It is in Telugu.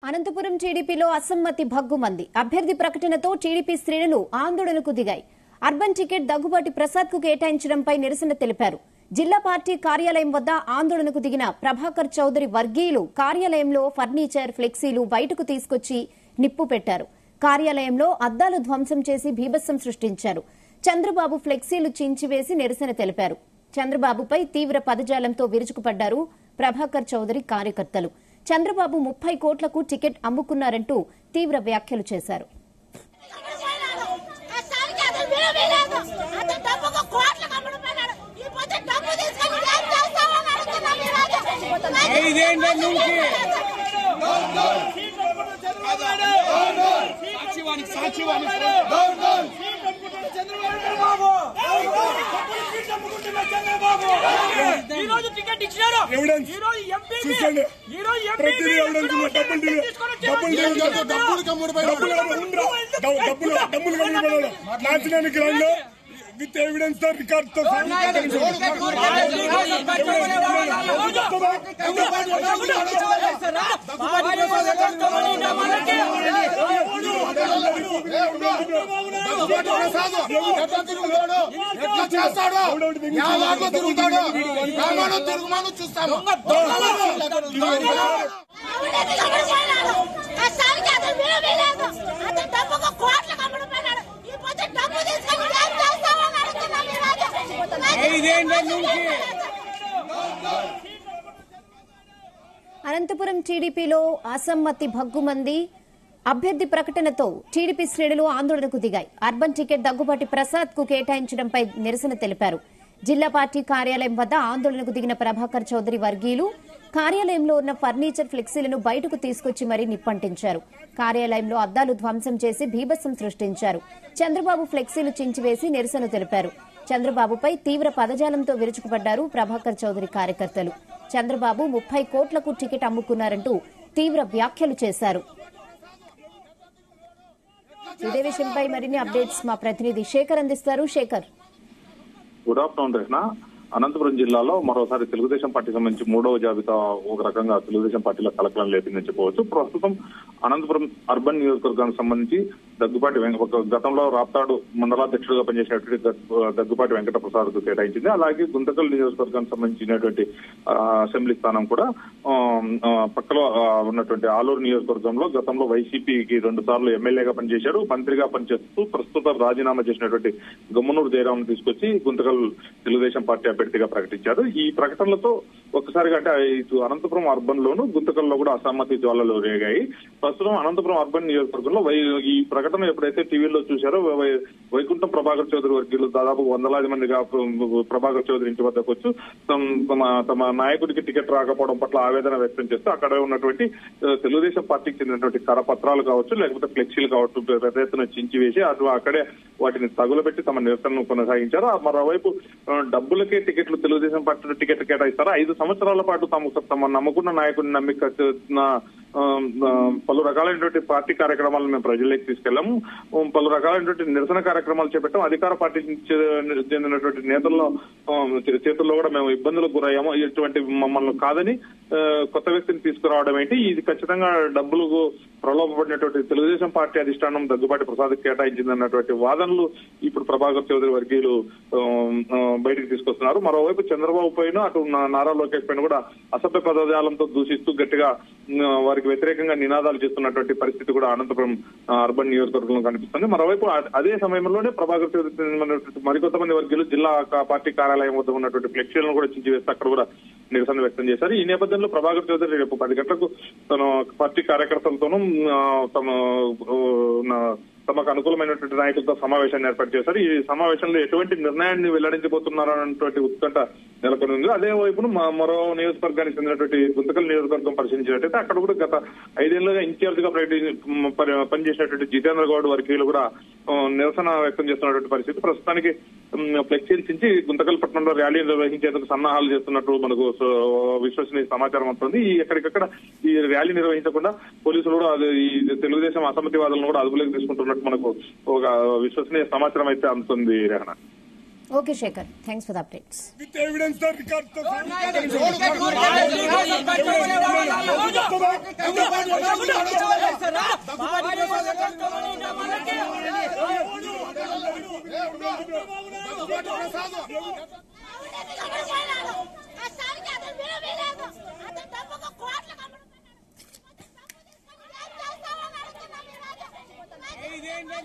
అనంతపురం టీడీపీలో అసమ్మతి భగ్గుమంది. అభ్యర్థి ప్రకటనతో టీడీపీ శ్రేణులు ఆందోళనకు దిగాయి. అర్బన్ టికెట్ దగ్గుబాటి ప్రసాద్ కు కేటాయించడంపై నిరసన తెలిపారు. జిల్లా పార్టీ కార్యాలయం వద్ద ఆందోళనకు దిగిన ప్రభాకర్ చౌదరి వర్గీయులు కార్యాలయంలో ఫర్నిచర్, ఫ్లెక్సీలు బయటకు తీసుకొచ్చి నిప్పు పెట్టారు. కార్యాలయంలో అద్దాలు ధ్వంసం చేసి బీభత్సం సృష్టించారు. చంద్రబాబు ఫ్లెక్సీలు చించివేసి నిరసన తెలిపారు. చంద్రబాబుపై తీవ్ర పదజాలంతో విరుచుకుపడ్డారు ప్రభాకర్ చౌదరి కార్యకర్తలు. చంద్రబాబు 30 కోట్లకు టికెట్ అమ్ముకున్నారంటూ తీవ్ర వ్యాఖ్యలు చేశారు. విత్ ఎవిడెన్స్ తో రికార్డ్ తో చూస్తాము. అనంతపురం టీడీపీలో అసమ్మతి భగ్గుమంది. అభ్యర్థి ప్రకటనతో టీడీపీ శ్రేణులు ఆందోళనకు దిగాయి. అర్బన్ టికెట్ దగ్గుబాటి ప్రసాద్ కు కేటాయించడంపై నిరసన తెలిపారు. జిల్లా పార్టీ కార్యాలయం వద్ద ఆందోళనకు దిగిన ప్రభాకర్ చౌదరి వర్గీయులు కార్యాలయంలో ఉన్న ఫర్నిచర్, ఫ్లెక్సీలను బయటకు తీసుకొచ్చి మరీ నిప్పంటించారు. కార్యాలయంలో అద్దాలు ధ్వంసం చేసి బీభత్సం సృష్టించారు. చంద్రబాబు ఫ్లెక్సీలు చించివేసి నిరసన తెలిపారు. చంద్రబాబుపై తీవ్ర పదజాలంతో విరుచుకుపడ్డారు ప్రభాకర్ చౌదరి కార్యకర్తలు. చంద్రబాబు 30 కోట్లకు టికెట్ అమ్ముకున్నారంటూ తీవ్ర వ్యాఖ్యలు చేశారు. ఇదే విషయంపై మరిన్ని అప్డేట్స్ మా ప్రతినిధి శేఖర్ అందిస్తారు. Shekhar, good afternoon Rekhana. అనంతపురం జిల్లాలో మరోసారి తెలుగుదేశం పార్టీకి సంబంధించి 3వ జాబితా ఒక రకంగా తెలుగుదేశం పార్టీలో కలకలం లేపిందని చెప్పవచ్చు. ప్రస్తుతం అనంతపురం అర్బన్ నియోజకవర్గానికి సంబంధించి దగ్గుబాటి గతంలో రాప్తాడు మండలాధ్యక్షుడిగా పనిచేసినటువంటి దగ్గుబాటి వెంకట ప్రసాద్ కు కేటాయించింది. అలాగే గుంతకల్ నియోజకవర్గానికి సంబంధించినటువంటి అసెంబ్లీ స్థానం కూడా పక్కలో ఉన్నటువంటి ఆలూరు నియోజకవర్గంలో గతంలో వైసీపీకి 2 సార్లు ఎమ్మెల్యేగా పనిచేశారు. మంత్రిగా పనిచేస్తూ ప్రస్తుతం రాజీనామా చేసినటువంటి గమ్మనూరు జయరాం తీసుకొచ్చి గుంతకల్ తెలుగుదేశం పార్టీ అభ్యర్థిగా ప్రకటించారు. ఈ ప్రకటనలతో ఒక్కసారిగా అంటే ఇటు అనంతపురం అర్బన్ లోను గుంతకల్లో కూడా అసమ్మతి జ్వాలలు రేగాయి. ప్రస్తుతం అనంతపురం అర్బన్ నియోజకవర్గంలో ఈ ప్రకటన ఎప్పుడైతే టీవీలో చూశారో వైకుంఠం ప్రభాకర్ చౌదరి వర్గీయులు దాదాపు 100 మందిగా ప్రభాకర్ చౌదరి ఇంటి వద్దకు వచ్చి తమ నాయకుడికి టికెట్ రాకపోవడం పట్ల ఆవేదన వ్యక్తం చేస్తూ అక్కడ ఉన్నటువంటి తెలుగుదేశం పార్టీకి చెందినటువంటి కరపత్రాలు కావచ్చు, లేకపోతే ఫ్లెక్సీలు కావచ్చు పెద్ద ఎత్తున చించివేసి అక్కడే వాటిని తగులబెట్టి తమ నిరసనను కొనసాగించారు. మరోవైపు డబ్బులకే టికెట్లు తెలుగుదేశం పార్టీ టికెట్ కేటాయిస్తారు. 5 సంవత్సరాల పాటు తమ నమ్ముకున్న నాయకుడిని నమ్మి పలు రకాలైనటువంటి పార్టీ కార్యక్రమాలను మేము ప్రజల్లోకి తీసుకెళ్లాము. పలు రకాలైనటువంటి నిరసన కార్యక్రమాలు చేపట్టాము. అధికార పార్టీ చెందినటువంటి నేతల్లో చేతుల్లో కూడా మేము ఇబ్బందులకు గురయ్యాము. ఇటువంటి మమ్మల్ని కాదని కొత్త వ్యక్తిని తీసుకురావడం ఏంటి, ఇది ఖచ్చితంగా డబ్బులకు ప్రలోభపడినటువంటి తెలుగుదేశం పార్టీ అధిష్టానం దగ్గుబాటి ప్రసాద్ కేటాయించింది అన్నటువంటి వాదనలు ఇప్పుడు ప్రభాకర్ చౌదరి వర్గీయులు బయటకు తీసుకొస్తున్నారు. మరోవైపు చంద్రబాబు పైన అటు నారా లోకేష్ పైన కూడా అసభ్య పదజాలంతో దూషిస్తూ గట్టిగా వారికి వ్యతిరేకంగా నినాదాలు చేస్తున్నటువంటి పరిస్థితి కూడా అనంతపురం అర్బన్ నియోజకవర్గంలో కనిపిస్తుంది. మరోవైపు అదే సమయంలోనే ప్రభాకర్ చౌదరి మరికొంతమంది వర్గీయులు జిల్లా పార్టీ కార్యాలయం వద్ద ఉన్నటువంటి ఫ్లెక్సీలను కూడా చించివేస్తే అక్కడ కూడా నిరసన వ్యక్తం చేశారు. ఈ నేపథ్యంలో ప్రభాకర్ చౌదరి రేపు 10 గంటలకు తన పార్టీ కార్యకర్తలతోనూ తమకు అనుకూలమైనటువంటి నాయకులతో సమావేశాన్ని ఏర్పాటు చేశారు. ఈ సమావేశంలో ఎటువంటి నిర్ణయాన్ని వెల్లడించబోతున్నారన్నటువంటి ఉత్కంఠ నెలకొని ఉంది. అదే వైపున మరో నియోజకవర్గానికి చెందినటువంటి గుంతకల్ నియోజకవర్గం పరిశీలించినట్టయితే అక్కడ కూడా గత 5 ఏళ్లుగా ఇన్ఛార్జ్ గా పనిచేసినటువంటి జితేంద్ర గౌడ్ వర్గీయులు కూడా నిరసన వ్యక్తం చేస్తున్నటువంటి పరిస్థితి. ప్రస్తుతానికి ఫ్లెక్సీలు చించి గుంతకల్ పట్టణంలో ర్యాలీ నిర్వహించేందుకు సన్నాహాలు చేస్తున్నట్టు మనకు విశ్వసనీయ సమాచారం వస్తుంది. ఎక్కడికక్కడ ఈ ర్యాలీ నిర్వహించకుండా పోలీసులు కూడా ఈ తెలుగుదేశం అసమ్మతివాదులను కూడా అదుపులోకి తీసుకుంటున్నట్టు మనకు ఒక విశ్వసనీయ సమాచారం అయితే అందుతుంది. Rehana, okay Shekhar, thanks for the updates. With evidence the record తో ఇదేంటి